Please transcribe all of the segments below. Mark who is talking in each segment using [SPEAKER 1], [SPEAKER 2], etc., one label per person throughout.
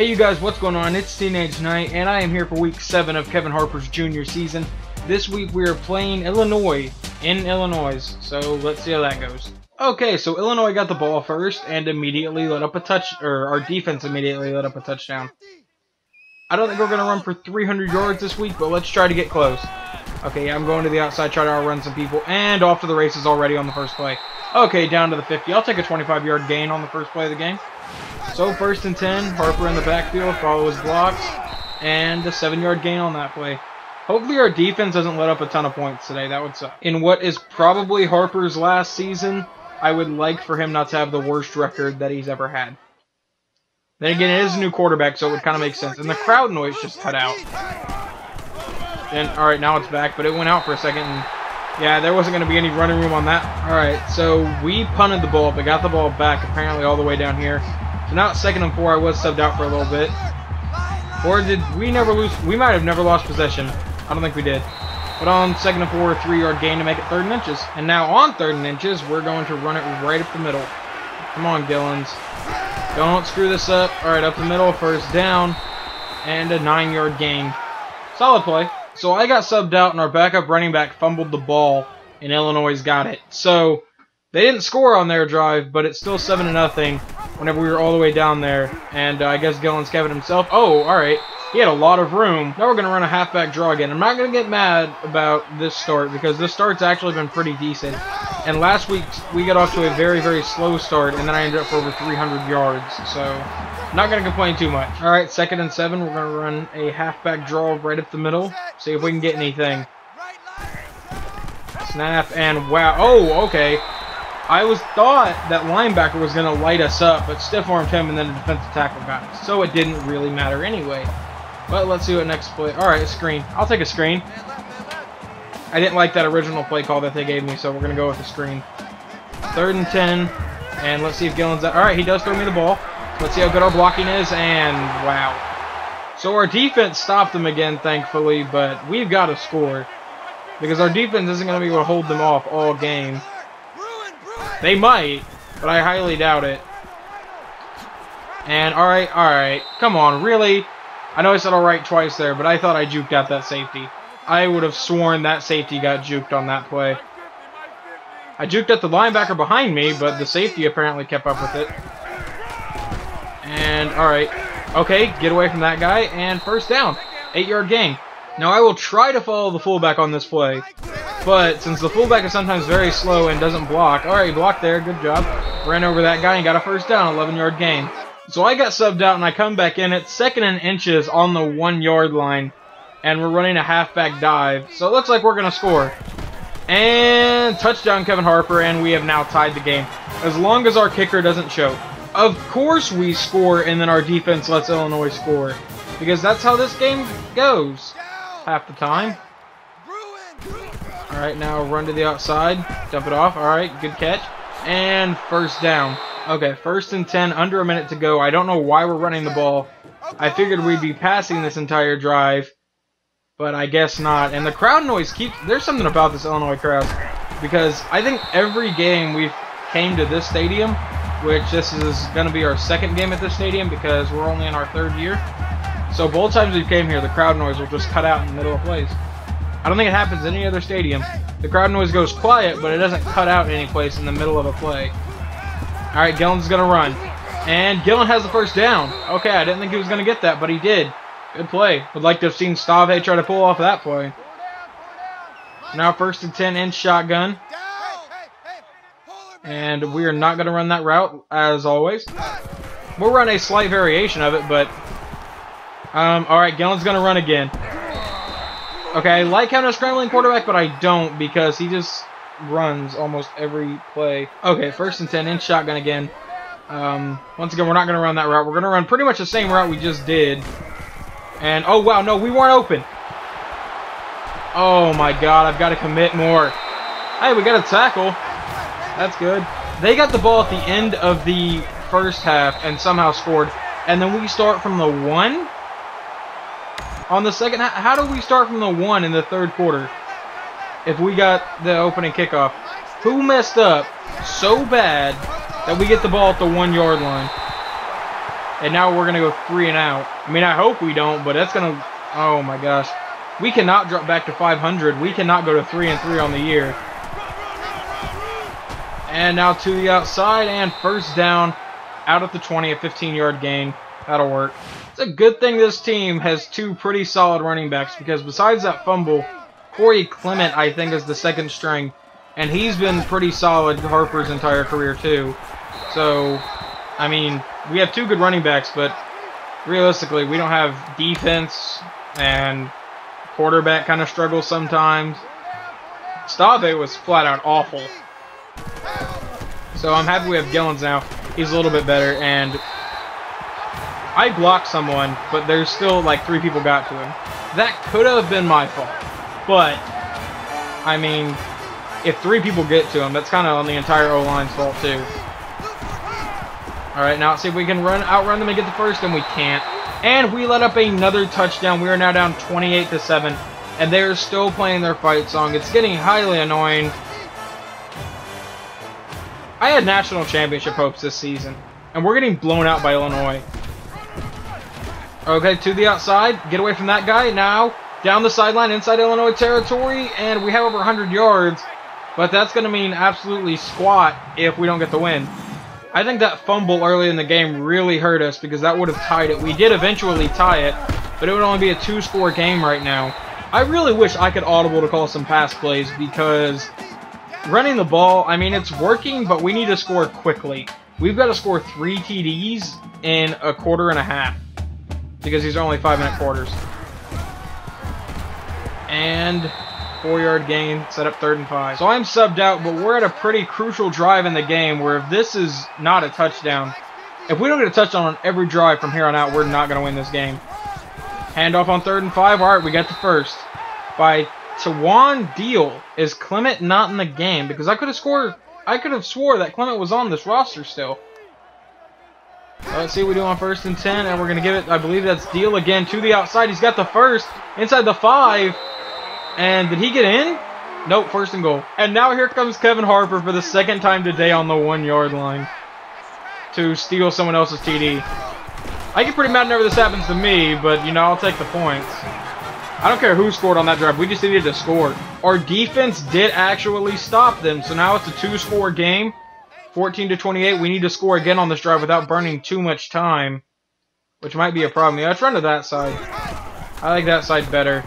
[SPEAKER 1] Hey you guys, what's going on? It's Teenage Night, and I am here for week 7 of Kevin Harper's junior season. This week we are playing Illinois in Illinois, so let's see how that goes. Okay, so Illinois got the ball first and immediately let up a our defense immediately let up a touchdown. I don't think we're going to run for 300 yards this week, but let's try to get close. Okay, yeah, I'm going to the outside, try to outrun some people, and off to the races already on the first play. Okay, down to the 50. I'll take a 25-yard gain on the first play of the game. So, 1st and 10, Harper in the backfield, follow his blocks, and a 7-yard gain on that play. Hopefully our defense doesn't let up a ton of points today. That would suck. In what is probably Harper's last season, I would like for him not to have the worst record that he's ever had. Then again, it is a new quarterback, so it would kind of make sense. And the crowd noise just cut out. And, alright, now it's back, but it went out for a second. And, yeah, there wasn't going to be any running room on that. Alright, so we punted the ball, but got the ball back apparently all the way down here. So now it's 2nd and 4. I was subbed out for a little bit. Or did we never lose? We might have never lost possession. I don't think we did. But on 2nd and 4, a 3-yard gain to make it 3rd and inches. And now on 3rd and inches, we're going to run it right up the middle. Come on, Gillens. Don't screw this up. Alright, up the middle, 1st down. And a 9-yard gain. Solid play. So I got subbed out, and our backup running back fumbled the ball, and Illinois got it. So they didn't score on their drive, but it's still 7-0 whenever we were all the way down there. And I guess Gillens kept it himself. Oh, alright. He had a lot of room. Now we're going to run a halfback draw again. I'm not going to get mad about this start because this start's actually been pretty decent. And last week we got off to a very, very slow start, and then I ended up for over 300 yards. So not going to complain too much. Alright, 2nd and 7. We're going to run a halfback draw right up the middle. See if we can get anything. Snap and wow. Oh, okay. I thought that linebacker was going to light us up, but stiff-armed him and then the defensive tackle got us. So it didn't really matter anyway. But let's see what next play. Alright, a screen. I'll take a screen. I didn't like that original play call that they gave me, so we're going to go with a screen. 3rd and 10. And let's see if Gillens... Alright, he does throw me the ball. Let's see how good our blocking is, and wow. So our defense stopped them again, thankfully, but we've got to score. Because our defense isn't going to be able to hold them off all game. They might, but I highly doubt it. And alright. Come on, really? I know I said alright twice there, but I thought I juked out that safety. I would have sworn that safety got juked on that play. I juked at the linebacker behind me, but the safety apparently kept up with it. And, alright. Okay, get away from that guy, and 1st down. 8-yard gain. Now, I will try to follow the fullback on this play, but since the fullback is sometimes very slow and doesn't block... Alright, blocked there, good job. Ran over that guy and got a 1st down, 11-yard gain. So I got subbed out, and I come back in. It's 2nd and inches on the 1-yard line, and we're running a halfback dive. So it looks like we're going to score. And touchdown, Kevin Harper, and we have now tied the game. As long as our kicker doesn't choke. Of course we score, and then our defense lets Illinois score. Because that's how this game goes. Half the time. Alright, now run to the outside. Dump it off. Alright, good catch. And 1st down. Okay, 1st and 10, under a minute to go. I don't know why we're running the ball. I figured we'd be passing this entire drive, but I guess not. And the crowd noise keeps... There's something about this Illinois crowd, because I think every game we've came to this stadium, which this is going to be our 2nd game at this stadium because we're only in our 3rd year. So both times we came here, the crowd noise will just cut out in the middle of plays. I don't think it happens in any other stadium. The crowd noise goes quiet, but it doesn't cut out any place in the middle of a play. Alright, Gillens is going to run. And Gillen has the 1st down. Okay, I didn't think he was going to get that, but he did. Good play. Would like to have seen Stave try to pull off that play. Now 1st and 10 in shotgun. And we are not going to run that route, as always. We'll run a slight variation of it, but... alright, Gillen's going to run again. Okay, I like having a scrambling quarterback, but I don't because he just runs almost every play. Okay, 1st and 10 in shotgun again. Once again, we're not going to run that route. We're going to run pretty much the same route we just did. And, oh wow, no, we weren't open. Oh my god, I've got to commit more. Hey, we got a tackle. That's good. They got the ball at the end of the 1st half and somehow scored. And then we start from the 1? On the 2nd half? How do we start from the 1 in the 3rd quarter? If we got the opening kickoff. Who messed up so bad that we get the ball at the 1-yard line? And now we're going to go 3 and out. I mean, I hope we don't, but that's going to... Oh, my gosh. We cannot drop back to 500. We cannot go to 3 and 3 on the year. And now to the outside, and first down, out at the 20, a 15-yard gain. That'll work. It's a good thing this team has 2 pretty solid running backs, because besides that fumble, Corey Clement, I think, is the second string. And he's been pretty solid Harper's entire career, too. So, I mean, we have 2 good running backs, but realistically, we don't have defense, and quarterback kind of struggles sometimes. Stave was flat out awful. So I'm happy we have Gillens now. He's a little bit better, and I blocked someone, but there's still like 3 people got to him. That could have been my fault, but I mean, if 3 people get to him, that's kind of on the entire O-line's fault too. All right, now let's see if we can outrun them and get the first, and we can't. And we let up another touchdown. We are now down 28-7, and they're still playing their fight song. It's getting highly annoying. I had national championship hopes this season, and we're getting blown out by Illinois. Okay, to the outside. Get away from that guy. Now, down the sideline, inside Illinois territory, and we have over 100 yards, but that's going to mean absolutely squat if we don't get the win. I think that fumble early in the game really hurt us because that would have tied it. We did eventually tie it, but it would only be a 2-score game right now. I really wish I could audible to call some pass plays because running the ball, I mean, it's working, but we need to score quickly. We've got to score 3 TDs in a quarter and a half because these are only 5-minute quarters. And 4-yard gain, set up 3rd and 5. So I'm subbed out, but we're at a pretty crucial drive in the game where if this is not a touchdown, if we don't get a touchdown on every drive from here on out, we're not going to win this game. Handoff on 3rd and 5. All right, we got the first. By Tawan Deal. Is Clement not in the game? Because I could have swore that Clement was on this roster still. Let's see what we do on 1st and 10, and we're going to give it, I believe that's Deal again, to the outside. He's got the first, inside the 5. And did he get in? Nope, 1st and goal. And now here comes Kevin Harper for the 2nd time today on the 1-yard line to steal someone else's TD. I get pretty mad whenever this happens to me, but, you know, I'll take the points. I don't care who scored on that drive. We just needed to score. Our defense did actually stop them, so now it's a 2-score game. 14-28. We need to score again on this drive without burning too much time, which might be a problem. Yeah, let's run to that side. I like that side better.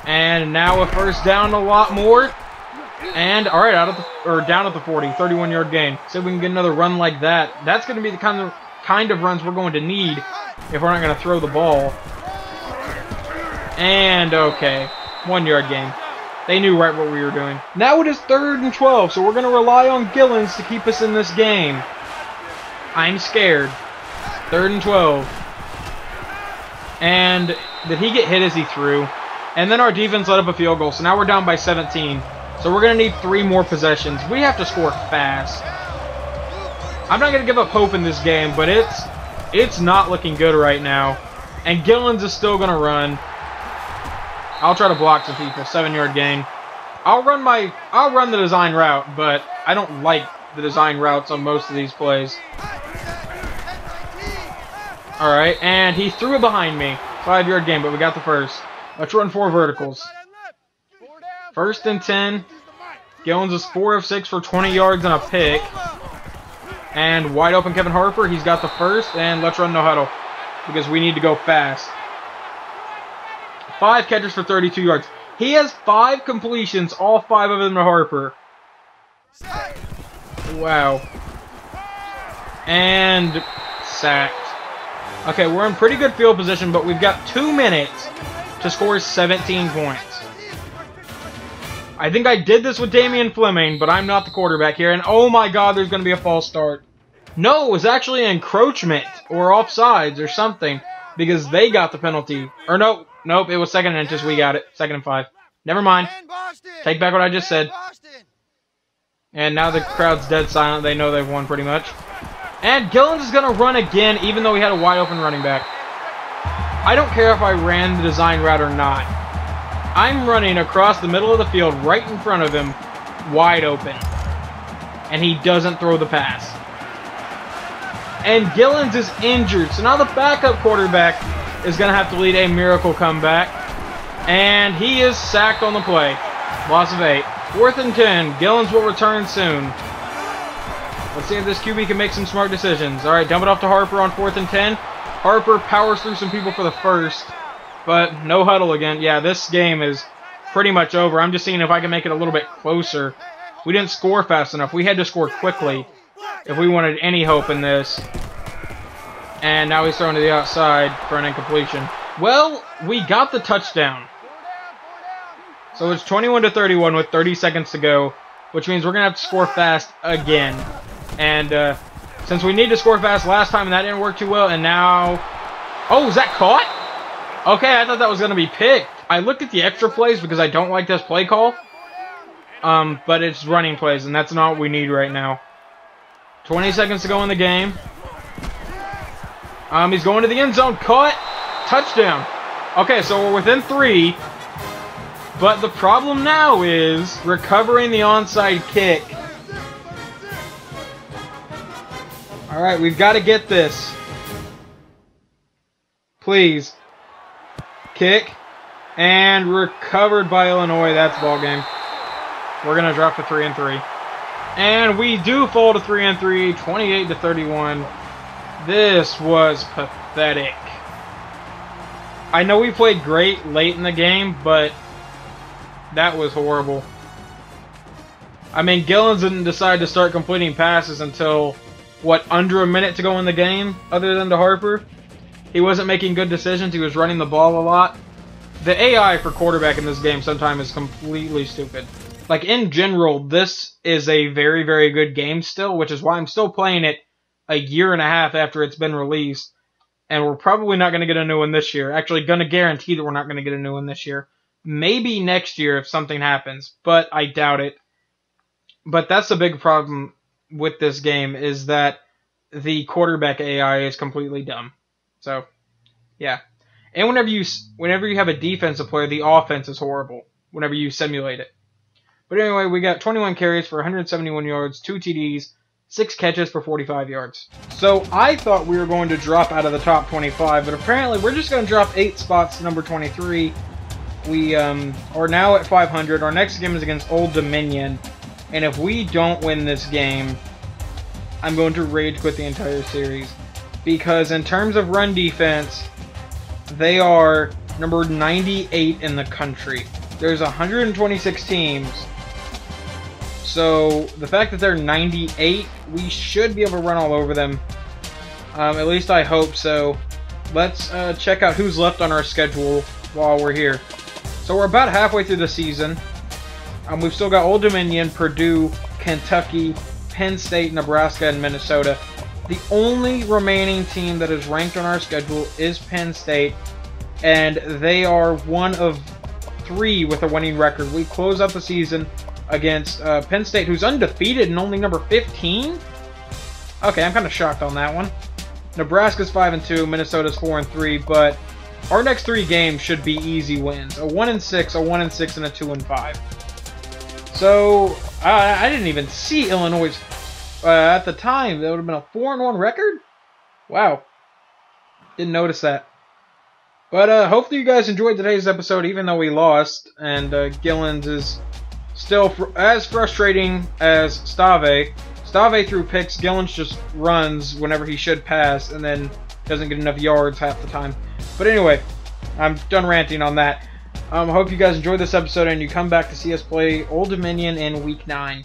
[SPEAKER 1] And now a first down, a lot more. And all right, down at the 40, 31-yard gain. So we can get another run like that. That's going to be the kind of runs we're going to need if we're not going to throw the ball. And okay, 1-yard gain. They knew right what we were doing. Now it is 3rd and 12, so we're going to rely on Gillens to keep us in this game. I'm scared. 3rd and 12. And did he get hit as he threw? And then our defense let up a field goal, so now we're down by 17. So we're going to need 3 more possessions. We have to score fast. I'm not going to give up hope in this game, but it's not looking good right now. And Gillens is still going to run. I'll try to block some people. 7-yard gain. I'll run the design route, but I don't like the design routes on most of these plays. All right, and he threw it behind me. 5-yard gain, but we got the first. Let's run 4 verticals. 1st and 10. Gillens is 4 of 6 for 20 yards and a pick. And wide open Kevin Harper. He's got the first. And let's run no huddle because we need to go fast. 5 catches for 32 yards. He has 5 completions, all 5 of them to Harper. Wow. And sacked. Okay, we're in pretty good field position, but we've got 2 minutes to score 17 points. I think I did this with Damian Fleming, but I'm not the quarterback here. And oh my god, there's going to be a false start. No, it was actually an encroachment or offsides or something because they got the penalty. Or nope, it was 2nd and inches. We got it. 2nd and 5. Never mind. Take back what I just said. And now the crowd's dead silent. They know they've won pretty much. And Gillens is going to run again, even though he had a wide open running back. I don't care if I ran the design route or not. I'm running across the middle of the field right in front of him, wide open. And he doesn't throw the pass. And Gillens is injured. So now the backup quarterback is going to have to lead a miracle comeback. And he is sacked on the play. Loss of 8. 4th and 10. Gillens will return soon. Let's see if this QB can make some smart decisions. All right, dump it off to Harper on 4th and 10. Harper powers through some people for the first. But no huddle again. Yeah, this game is pretty much over. I'm just seeing if I can make it a little bit closer. We didn't score fast enough. We had to score quickly if we wanted any hope in this. And now he's throwing to the outside for an incompletion. Well, we got the touchdown. So it's 21-31 with 30 seconds to go, which means we're going to have to score fast again. And since we need to score fast last time and that didn't work too well, and now... Oh, was that caught? Okay, I thought that was going to be picked. I looked at the extra plays because I don't like this play call. But it's running plays, and that's not what we need right now. 20 seconds to go in the game. He's going to the end zone. Caught. Touchdown. Okay, so we're within 3. But the problem now is recovering the onside kick. Alright, we've got to get this. Please. Kick. And recovered by Illinois. That's ball game. We're going to drop to 3 and 3. And we do fall to 3 and 3, 28-31. This was pathetic. I know we played great late in the game, but that was horrible. I mean, Gillens didn't decide to start completing passes until, what, under a minute to go in the game, other than to Harper? He wasn't making good decisions. He was running the ball a lot. The AI for quarterback in this game sometimes is completely stupid. Like, in general, this is a very, very good game still, which is why I'm still playing it a year and a half after it's been released. And we're probably not going to get a new one this year. Actually, going to guarantee that we're not going to get a new one this year. Maybe next year if something happens, but I doubt it. But that's the big problem with this game, is that the quarterback AI is completely dumb. So, yeah. And whenever you have a defensive player, the offense is horrible whenever you simulate it. But anyway, we got 21 carries for 171 yards, 2 TDs, 6 catches for 45 yards. So I thought we were going to drop out of the top 25, but apparently we're just going to drop 8 spots to number 23. We are now at 500. Our next game is against Old Dominion. And if we don't win this game, I'm going to rage quit the entire series. Because in terms of run defense, they are number 98 in the country. There's 126 teams. So the fact that they're 98, we should be able to run all over them. At least I hope so. Let's check out who's left on our schedule while we're here. So we're about halfway through the season. We've still got Old Dominion, Purdue, Kentucky, Penn State, Nebraska, and Minnesota. The only remaining team that is ranked on our schedule is Penn State, and they are one of 3 with a winning record. We close out the season against Penn State, who's undefeated and only number 15? Okay, I'm kind of shocked on that one. Nebraska's 5-2, Minnesota's 4-3, but our next 3 games should be easy wins. A 1-6, a 1-6, and a 2-5. So, I didn't even see Illinois' at the time. That would have been a 4-1 record? Wow. Didn't notice that. But hopefully you guys enjoyed today's episode, even though we lost. And Gillens is still as frustrating as Stave. Stave threw picks. Gillens just runs whenever he should pass, and then doesn't get enough yards half the time. But anyway, I'm done ranting on that. I hope you guys enjoyed this episode and you come back to see us play Old Dominion in Week 9.